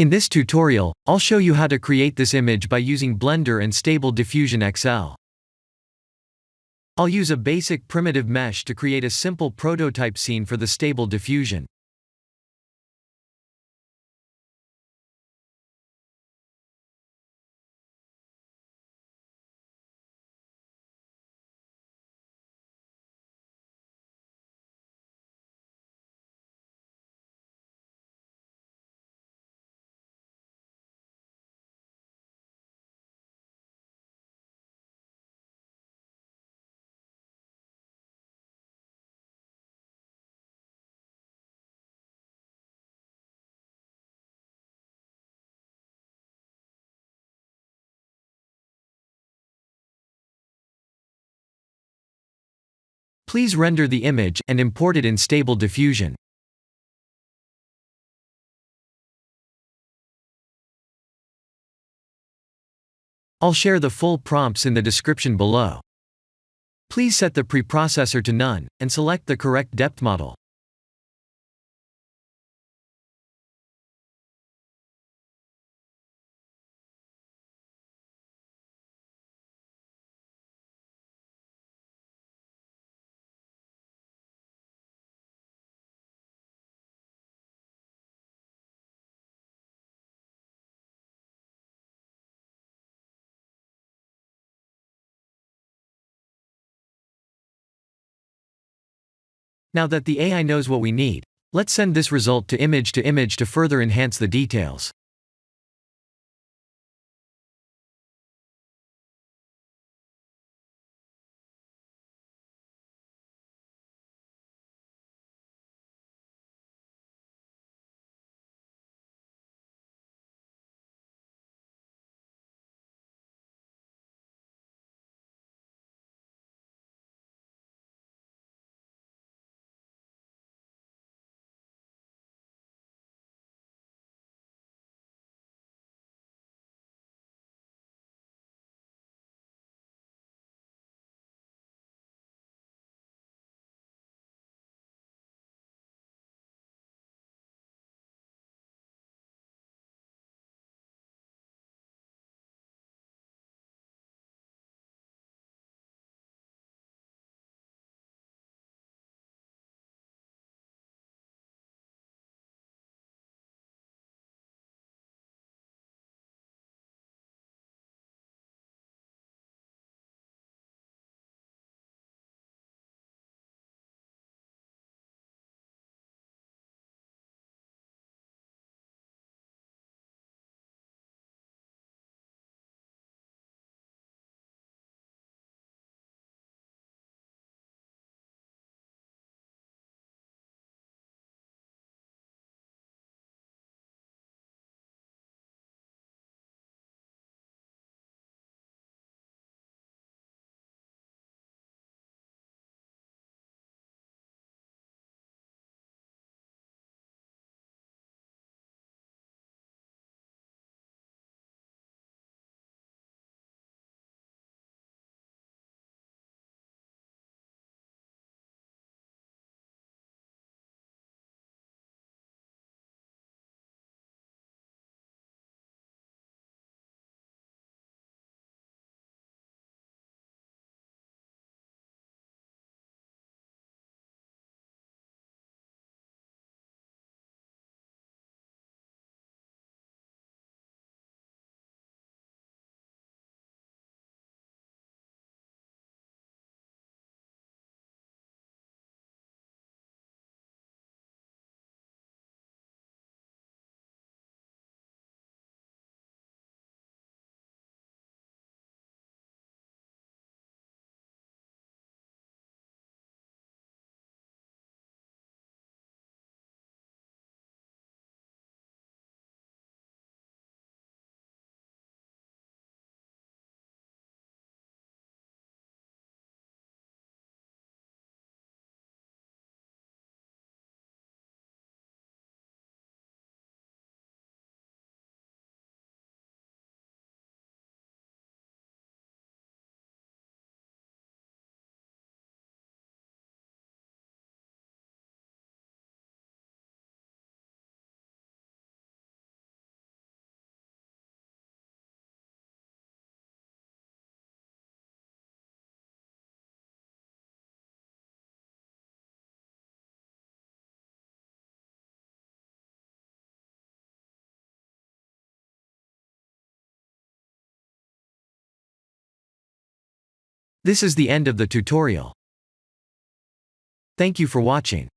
In this tutorial, I'll show you how to create this image by using Blender and Stable Diffusion XL. I'll use a basic primitive mesh to create a simple prototype scene for the Stable Diffusion. Please render the image and import it in Stable Diffusion. I'll share the full prompts in the description below. Please set the preprocessor to none, and select the correct depth model. Now that the AI knows what we need, let's send this result to image to further enhance the details. This is the end of the tutorial. Thank you for watching.